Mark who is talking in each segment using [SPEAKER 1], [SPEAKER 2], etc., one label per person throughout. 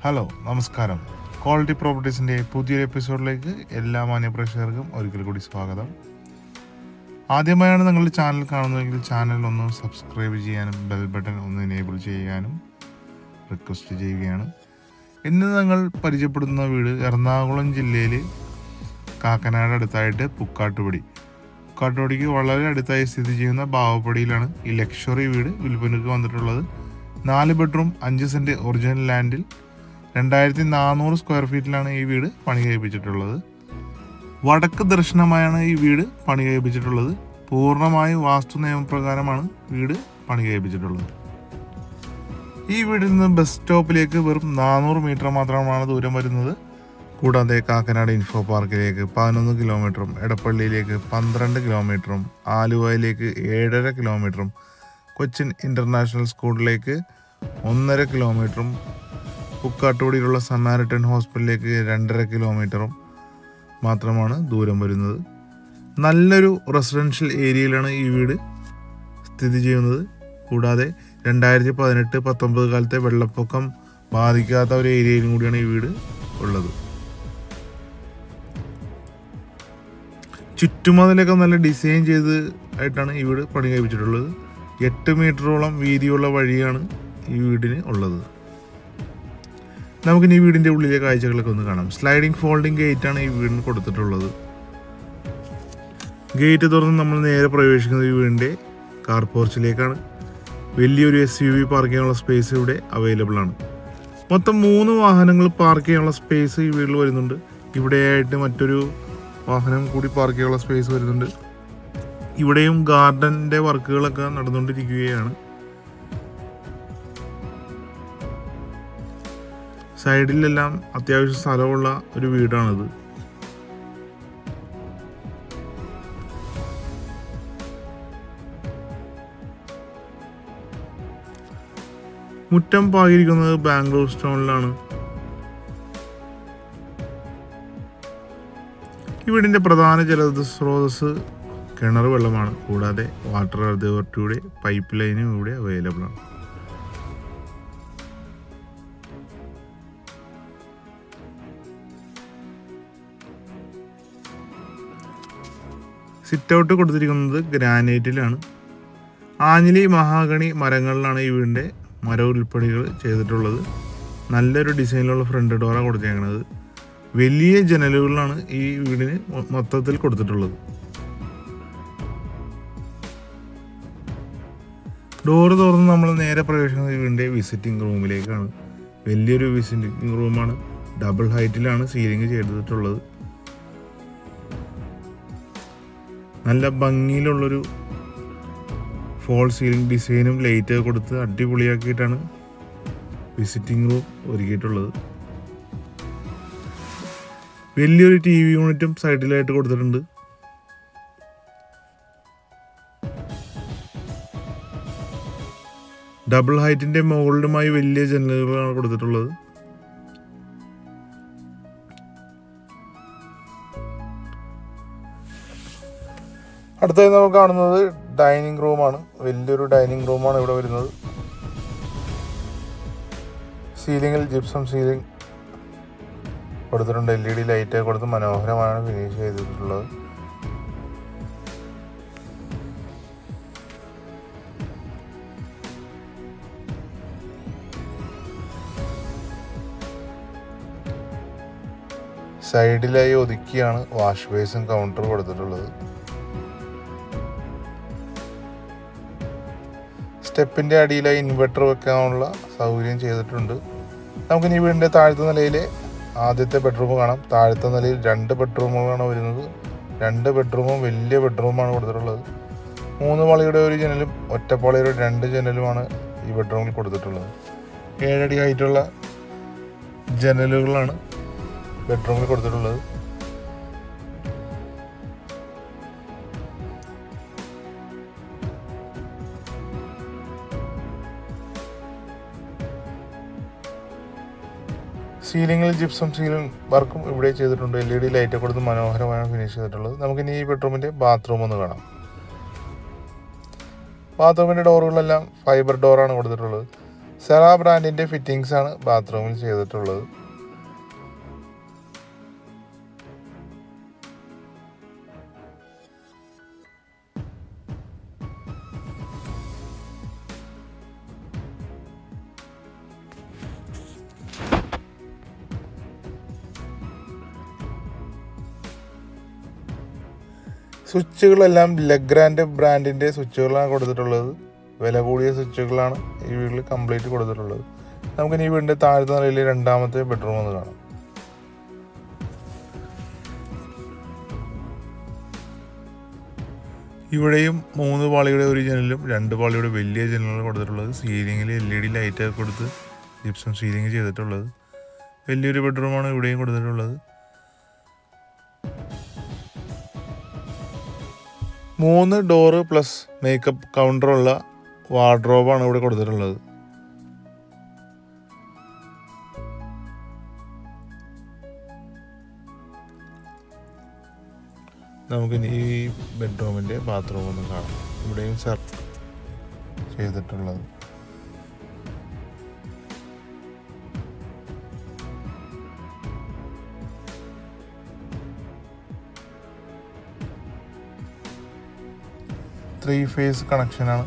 [SPEAKER 1] Hello, നമസ്കാരം. Quality പ്രോപ്പർട്ടീസിൻ്റെ പുതിയൊരു എപ്പിസോഡിലേക്ക് എല്ലാ മാന്യപ്രേക്ഷകർക്കും ഒരിക്കൽ കൂടി സ്വാഗതം. ആദ്യമായാണ് നിങ്ങളുടെ ചാനൽ കാണുന്നതെങ്കിൽ ചാനൽ ഒന്ന് സബ്സ്ക്രൈബ് ചെയ്യാനും ബെൽ ബട്ടൺ ഒന്ന് എനേബിൾ ചെയ്യാനും റിക്വസ്റ്റ് ചെയ്യുകയാണ്. ഇന്ന് ഞങ്ങൾ പരിചയപ്പെടുന്ന വീട് എറണാകുളം ജില്ലയിൽ കാക്കനാട് അടുത്തായിട്ട് പുക്കാട്ടുപടിക്ക് വളരെ അടുത്തായി സ്ഥിതി ചെയ്യുന്ന ബാവപ്പടിയിലാണ് ഈ ലക്ഷറി വീട് വിൽപ്പനയ്ക്ക് വന്നിട്ടുള്ളത്. 4 ബെഡ്റൂം 5 സെൻറ്റ് ഒറിജിനൽ ലാൻഡിൽ 2400 സ്ക്വയർ ഫീറ്റിലാണ് ഈ വീട് പണി കഴിപ്പിച്ചിട്ടുള്ളത്. വടക്ക് ദർശനമായാണ് ഈ വീട് പണി കഴിപ്പിച്ചിട്ടുള്ളത്. പൂർണ്ണമായും വാസ്തു നിയമപ്രകാരമാണ് വീട് പണി കഴിപ്പിച്ചിട്ടുള്ളത്. ഈ വീടിൽ നിന്ന് ബസ് സ്റ്റോപ്പിലേക്ക് വെറും 400 മീറ്റർ മാത്രമാണ് ദൂരം വരുന്നത്. കൂടാതെ കാക്കനാട് ഇൻഫോ പാർക്കിലേക്ക് 11 കിലോമീറ്ററും എടപ്പള്ളിയിലേക്ക് 12 കിലോമീറ്ററും ആലുവയിലേക്ക് 7.5 കിലോമീറ്ററും കൊച്ചിൻ ഇൻ്റർനാഷണൽ സ്കൂളിലേക്ക് 1.5 കിലോമീറ്ററും പുക്കാട്ടുപടിയിലുള്ള സമാരിറ്റൻ ഹോസ്പിറ്റലിലേക്ക് 2.5 കിലോമീറ്ററും മാത്രമാണ് ദൂരം വരുന്നത്. നല്ലൊരു റെസിഡൻഷ്യൽ ഏരിയയിലാണ് ഈ വീട് സ്ഥിതി ചെയ്യുന്നത്. കൂടാതെ 2018-19 കാലത്തെ വെള്ളപ്പൊക്കം ബാധിക്കാത്ത ഒരു ഏരിയയിലും കൂടിയാണ് ഈ വീട് ഉള്ളത്. ചുറ്റുമതിലൊക്കെ നല്ല ഡിസൈൻ ചെയ്ത് ആയിട്ടാണ് ഈ വീട് പണി കഴിപ്പിച്ചിട്ടുള്ളത്. 8 മീറ്ററോളം വീതിയുള്ള വഴിയാണ് ഈ വീടിന് ഉള്ളത്. നമുക്കിനി ഈ വീടിൻ്റെ ഉള്ളിലെ കാഴ്ചകളൊക്കെ ഒന്ന് കാണാം. സ്ലൈഡിങ് ഫോൾഡിങ് ഗേറ്റാണ് ഈ വീടിന് കൊടുത്തിട്ടുള്ളത്. ഗേറ്റ് തുറന്ന് നമ്മൾ നേരെ പ്രവേശിക്കുന്നത് ഈ വീടിൻ്റെ കാർ പോർച്ചിലേക്കാണ്. വലിയൊരു SUV പാർക്ക് ചെയ്യാനുള്ള സ്പേസ് ഇവിടെ അവൈലബിൾ ആണ്. മൊത്തം 3 വാഹനങ്ങൾ പാർക്ക് ചെയ്യാനുള്ള സ്പേസ് ഈ വീട്ടിൽ വരുന്നുണ്ട്. ഇവിടെയായിട്ട് മറ്റൊരു വാഹനം കൂടി പാർക്ക് ചെയ്യാനുള്ള സ്പേസ് വരുന്നുണ്ട്. ഇവിടെയും ഗാർഡൻ്റെ വർക്കുകളൊക്കെ നടന്നുകൊണ്ടിരിക്കുകയാണ്. സൈഡിലെല്ലാം അത്യാവശ്യം സ്ഥലമുള്ള ഒരു വീടാണിത്. മുറ്റം പാകിയിരിക്കുന്നത് ബാംഗ്ലൂർ സ്റ്റോണിലാണ്. ഈ വീടിൻ്റെ പ്രധാന ജലസ്രോതസ് കിണർ വെള്ളമാണ്. കൂടാതെ വാട്ടർ അതോറിറ്റിയുടെ പൈപ്പ് ലൈനും ഇവിടെ അവൈലബിൾ ആണ്. സിറ്റ് ഔട്ട് കൊടുത്തിരിക്കുന്നത് ഗ്രാനൈറ്റിലാണ്. ആഞ്ഞിലി മഹാഗണി മരങ്ങളിലാണ് ഈ വീടിൻ്റെ മര ഉൽപ്പണികൾ ചെയ്തിട്ടുള്ളത്. നല്ലൊരു ഡിസൈനിലുള്ള ഫ്രണ്ട് ഡോറാണ് കൊടുത്തേക്കുന്നത്. വലിയ ജനലുകളിലാണ് ഈ വീടിന് മൊത്തത്തിൽ കൊടുത്തിട്ടുള്ളത്. ഡോറ് തുറന്ന് നമ്മൾ നേരെ പ്രവേശിക്കുന്നത് ഈ വീടിൻ്റെ വിസിറ്റിംഗ് റൂമിലേക്കാണ്. വലിയൊരു വിസിറ്റിംഗ് റൂമാണ്. ഡബിൾ ഹൈറ്റിലാണ് സീലിംഗ് ചെയ്തിട്ടുള്ളത്. നല്ല ഭംഗിയിലുള്ളൊരു ഫോൾ സീലിംഗ് ഡിസൈനും ലൈറ്റ് കൊടുത്ത് അടിപൊളിയാക്കിയിട്ടാണ് വിസിറ്റിംഗ് റൂം ഒരുക്കിയിട്ടുള്ളത്. വലിയൊരു TV യൂണിറ്റും സൈഡിലായിട്ട് കൊടുത്തിട്ടുണ്ട്. ഡബിൾ ഹൈറ്റിൻ്റെ മുകളിലുമായി വലിയ ജനലുകളാണ് കൊടുത്തിട്ടുള്ളത്. അടുത്തായി നമ്മൾ കാണുന്നത് ഡൈനിങ് റൂമാണ്. വലിയൊരു ഡൈനിങ് റൂമാണ് ഇവിടെ വരുന്നത്. സീലിങ്ങിൽ ജിപ്സം സീലിംഗ് കൊടുത്തിട്ടുണ്ട്. LED ലൈറ്റ് കൊടുത്ത് മനോഹരമാണ് ഫിനിഷ് ചെയ്തിട്ടുള്ളത്. സൈഡിലായി ഒതുക്കിയാണ് വാഷ് ബേസും കൗണ്ടർ കൊടുത്തിട്ടുള്ളത്. സ്റ്റെപ്പിൻ്റെ അടിയിലായി ഇൻവെർട്ടർ വെക്കാനുള്ള സൗകര്യം ചെയ്തിട്ടുണ്ട്. നമുക്കിനി വീടിൻ്റെ താഴത്തെ നിലയിലെ ആദ്യത്തെ ബെഡ്റൂം കാണാം. താഴത്തെ നിലയിൽ 2 ബെഡ്റൂമുകളാണ് വരുന്നത്. 2 ബെഡ്റൂമും വലിയ ബെഡ്റൂമാണ് കൊടുത്തിട്ടുള്ളത്. 3 പാളിയുടെ ഒരു ജനലും ഒറ്റപ്പാളിയുടെ 2 ജനലുമാണ് ഈ ബെഡ്റൂമിൽ കൊടുത്തിട്ടുള്ളത്. 7 അടി ഹൈറ്റുള്ള ജനലുകളാണ് ബെഡ്റൂമിൽ കൊടുത്തിട്ടുള്ളത്. സീലിങ്ങിൽ ജിപ്സം സീലിംഗ് വർക്കും ഇവിടെ ചെയ്തിട്ടുണ്ട്. LED ലൈറ്റ് കൊടുത്ത് മനോഹരമാണ് ഫിനിഷ് ചെയ്തിട്ടുള്ളത്. നമുക്കിനി ഈ ബെഡ്റൂമിൻ്റെ ബാത്റൂം ഒന്ന് കാണാം. ബാത്റൂമിൻ്റെ ഡോറുകളെല്ലാം ഫൈബർ ഡോറാണ് കൊടുത്തിട്ടുള്ളത്. സെറ ബ്രാൻഡിൻ്റെ ഫിറ്റിങ്സ് ആണ് ബാത്റൂമിൽ ചെയ്തിട്ടുള്ളത്. സ്വിച്ചുകളെല്ലാം ലെഗ്രാൻഡ് ബ്രാൻഡിൻ്റെ സ്വിച്ചുകളാണ് കൊടുത്തിട്ടുള്ളത്. വില കൂടിയ സ്വിച്ചുകളാണ് ഈ വീട്ടിൽ കംപ്ലീറ്റ് കൊടുത്തിട്ടുള്ളത്. നമുക്കിനി ഈ വീടിൻ്റെ താഴത്തെ നിലയിൽ രണ്ടാമത്തെ ബെഡ്റൂം ഒന്ന് കാണാം. ഇവിടെയും 3 പാളിയുടെ ഒരു ജനലും 2 പാളിയുടെ വലിയ ജനലുകളും കൊടുത്തിട്ടുള്ളത്. സീലിങ്ങിൽ LED ലൈറ്റ് കൊടുത്ത് ജിപ്സം സീലിംഗ് ചെയ്തിട്ടുള്ളത്. വലിയൊരു ബെഡ്റൂമാണ് ഇവിടെയും കൊടുത്തിട്ടുള്ളത്. 3 ഡോറ് പ്ലസ് മേക്കപ്പ് കൗണ്ടറുള്ള വാർഡ്രോബാണ് ഇവിടെ കൊടുത്തിട്ടുള്ളത്. നമുക്കിനി ഈ ബെഡ്റൂമിൻ്റെ ബാത്റൂം ഒന്ന് കാണാം. ഇവിടെയും സെർവ് ചെയ്തിട്ടുള്ളത്. ത്രീ ഫേസ് കണക്ഷനാണ്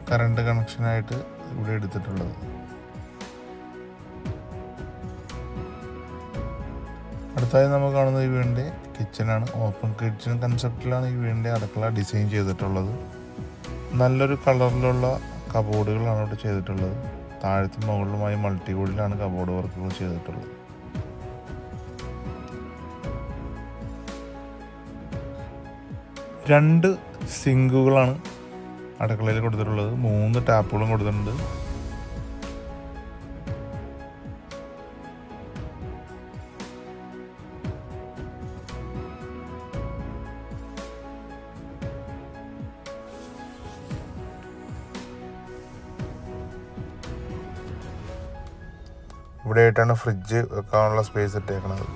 [SPEAKER 1] കറണ്ട് കണക്ഷനായിട്ട് ഇവിടെ എടുത്തിട്ടുള്ളത്. അടുത്തായി നമ്മൾ കാണുന്നത് ഈ വീടിൻ്റെ കിച്ചണാണ്. ഓപ്പൺ കിച്ചൺ കൺസെപ്റ്റിലാണ് ഈ വീടിൻ്റെ അടുക്കള ഡിസൈൻ ചെയ്തിട്ടുള്ളത്. നല്ലൊരു കളറിലുള്ള കബോർഡുകളാണ് ഇവിടെ ചെയ്തിട്ടുള്ളത്. താഴത്തും മുകളിലുമായി മൾട്ടിവുഡിലാണ് കബോർഡ് വർക്കുകൾ ചെയ്തിട്ടുള്ളത്. രണ്ട് സിങ്കുകളാണ് അടുക്കളയിൽ കൊടുത്തിട്ടുള്ളത്. 3 ടാപ്പുകളും കൊടുത്തിട്ടുണ്ട്. ഇവിടെ ആയിട്ടാണ് ഫ്രിഡ്ജ് വെക്കാനുള്ള സ്പേസ് ഇട്ടേക്കുന്നത്.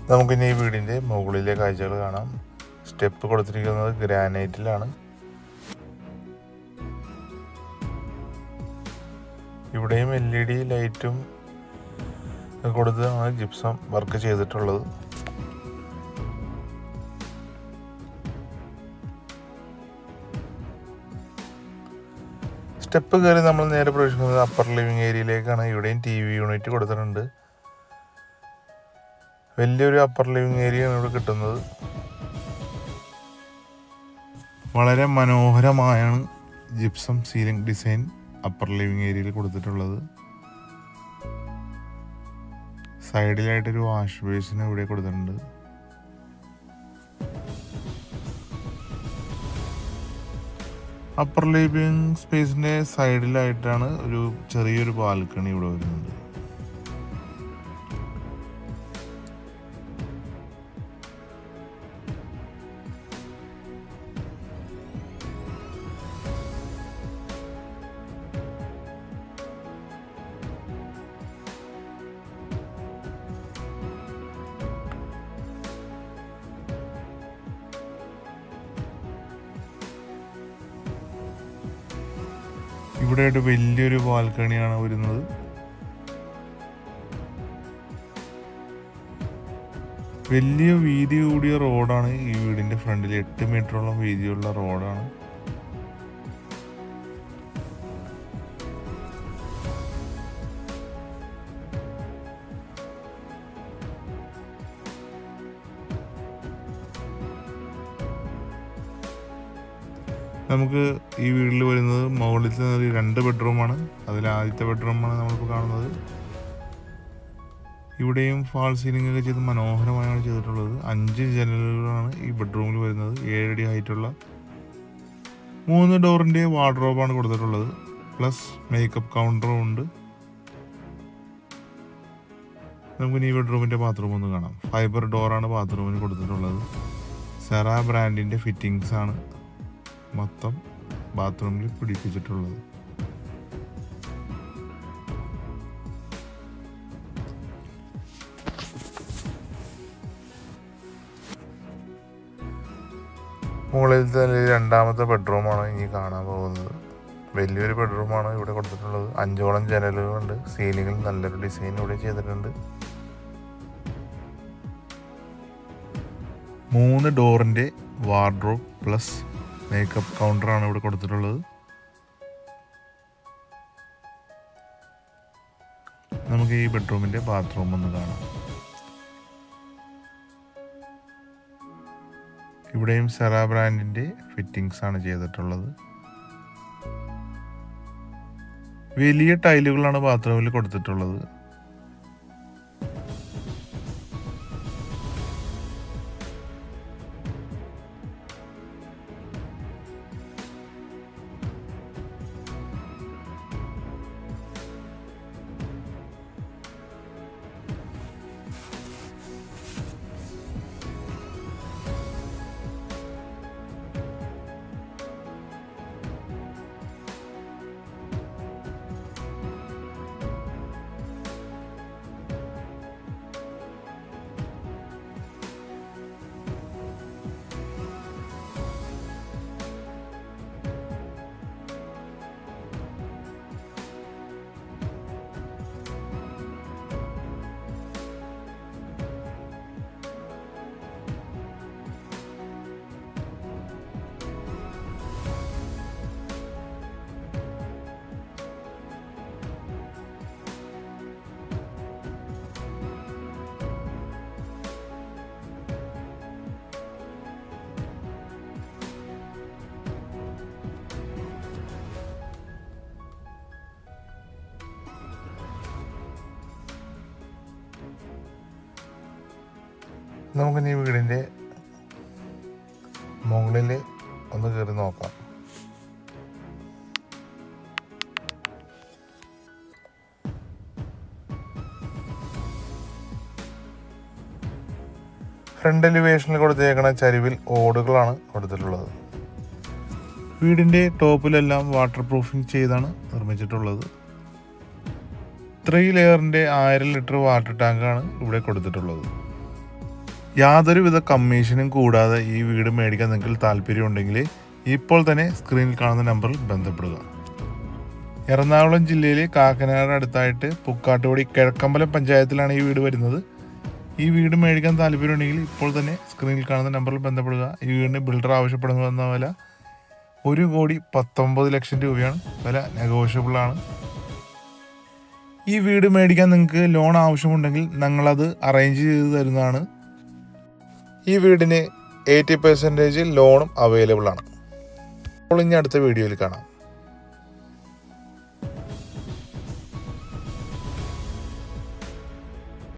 [SPEAKER 1] നമുക്കിനി ഈ വീടിൻ്റെ മുകളിലെ കാഴ്ചകൾ കാണാം. സ്റ്റെപ്പ് കൊടുത്തിരിക്കുന്നത് ഗ്രാനൈറ്റിലാണ്. ഇവിടെയും LED ലൈറ്റും കൊടുത്താണ് ജിപ്സം വർക്ക് ചെയ്തിട്ടുള്ളത്. സ്റ്റെപ്പ് കയറി നമ്മൾ നേരെ പ്രവേശിക്കുന്നത് അപ്പർ ലിവിങ് ഏരിയയിലേക്കാണ്. ഇവിടെയും TV യൂണിറ്റ് കൊടുത്തിട്ടുണ്ട്. വലിയൊരു അപ്പർ ലിവിങ് ഏരിയയാണ് ഇവിടെ കിട്ടുന്നത്. വളരെ മനോഹരമായാണ് gypsum ceiling design upper living ഏരിയയിൽ കൊടുത്തിട്ടുള്ളത്. സൈഡിലായിട്ടൊരു വാഷ് ബേസിന് ഇവിടെ കൊടുത്തിട്ടുണ്ട്. അപ്പർ ലിവിങ് സ്പേസിൻ്റെ സൈഡിലായിട്ടാണ് ഒരു ചെറിയൊരു ബാൽക്കണി ഇവിടെ വരുന്നുണ്ട്. ഇവിടെയായിട്ട് വലിയൊരു ബാൽക്കണിയാണ് വരുന്നത്. വലിയ വീതി കൂടിയ റോഡാണ് ഈ വീടിൻ്റെ ഫ്രണ്ടിൽ. 8 മീറ്ററോളം വീതിയുള്ള റോഡാണ്. നമുക്ക് ഈ വീട്ടിൽ വരുന്നത് മുകളിലത്തെ 2 ബെഡ്റൂമാണ്. അതിൽ ആദ്യത്തെ ബെഡ്റൂമാണ് നമ്മളിപ്പോൾ കാണുന്നത്. ഇവിടെയും ഫാൾ സീലിംഗ് ഒക്കെ ചെയ്ത് മനോഹരമായാണ് ചെയ്തിട്ടുള്ളത്. 5 ജനലുകളാണ് ഈ ബെഡ്റൂമിൽ വരുന്നത്. 7 അടി ഹൈറ്റുള്ള 3 ഡോറിൻ്റെ വാർഡ്രോബാണ് കൊടുത്തിട്ടുള്ളത്. പ്ലസ് മേക്കപ്പ് കൗണ്ടറും ഉണ്ട്. നമുക്ക് ഈ ബെഡ്റൂമിൻ്റെ ബാത്റൂം ഒന്ന് കാണാം. ഫൈബർ ഡോറാണ് ബാത്റൂമിന് കൊടുത്തിട്ടുള്ളത്. സെറ ബ്രാൻഡിൻ്റെ ഫിറ്റിങ്സ് ആണ് മൊത്തം ബാത്റൂമിൽ പിടിപ്പിച്ചിട്ടുള്ളത്. മുകളിൽ തന്നെ രണ്ടാമത്തെ ബെഡ്റൂമാണ് ഇനി കാണാൻ പോകുന്നത്. വലിയൊരു ബെഡ്റൂമാണ് ഇവിടെ കൊടുത്തിട്ടുള്ളത്. 5ഓളം ജനലുകളുണ്ട്. സീലിങ്ങിൽ നല്ലൊരു ഡിസൈൻ ഇവിടെ ചെയ്തിട്ടുണ്ട്. 3 ഡോറിൻ്റെ വാർഡ്രോബ് പ്ലസ് മേക്കപ്പ് കൗണ്ടറാണ് ഇവിടെ കൊടുത്തിട്ടുള്ളത്. നമുക്ക് ഈ ബെഡ്റൂമിൻ്റെ ബാത്റൂം ഒന്ന് കാണാം. ഇവിടെയും സെറ ബ്രാൻഡിൻ്റെ ഫിറ്റിങ്സ് ആണ് ചെയ്തിട്ടുള്ളത്. വലിയ ടൈലുകളാണ് ബാത്റൂമിൽ കൊടുത്തിട്ടുള്ളത്. നമുക്കിനി വീടിൻ്റെ മുകളിൽ ഒന്ന് കയറി നോക്കാം. ഫ്രണ്ട് എലിവേഷനിൽ കൊടുത്തേക്കുന്ന ചരിവിൽ ഓടുകളാണ് കൊടുത്തിട്ടുള്ളത്. വീടിൻ്റെ ടോപ്പിലെല്ലാം വാട്ടർ പ്രൂഫിംഗ് ചെയ്താണ് നിർമ്മിച്ചിട്ടുള്ളത്. 3 ലെയറിൻ്റെ 1000 ലിറ്റർ വാട്ടർ ടാങ്കാണ് ഇവിടെ കൊടുത്തിട്ടുള്ളത്. യാതൊരുവിധ കമ്മീഷനും കൂടാതെ ഈ വീട് മേടിക്കാൻ നിങ്ങൾക്ക് താല്പര്യമുണ്ടെങ്കിൽ ഇപ്പോൾ തന്നെ സ്ക്രീനിൽ കാണുന്ന നമ്പറിൽ ബന്ധപ്പെടുക. എറണാകുളം ജില്ലയിലെ കാക്കനാട് അടുത്തായിട്ട് പുക്കാട്ടുപടി കിഴക്കമ്പലം പഞ്ചായത്തിലാണ് ഈ വീട് വരുന്നത്. ഈ വീട് മേടിക്കാൻ താല്പര്യമുണ്ടെങ്കിൽ ഇപ്പോൾ തന്നെ സ്ക്രീനിൽ കാണുന്ന നമ്പറിൽ ബന്ധപ്പെടുക. ഈ വീടിന് ബിൽഡർ ആവശ്യപ്പെടുന്ന വില 1,19,00,000 രൂപയാണ്. വില നെഗോഷ്യബിളാണ്. ഈ വീട് മേടിക്കാൻ നിങ്ങൾക്ക് ലോൺ ആവശ്യമുണ്ടെങ്കിൽ ഞങ്ങളത് അറേഞ്ച് ചെയ്ത് തരുന്നതാണ്. ഈ വീടിന് 80% ലോണും അവൈലബിൾ ആണ്. അപ്പോൾ ഇനി അടുത്ത വീഡിയോയിൽ കാണാം.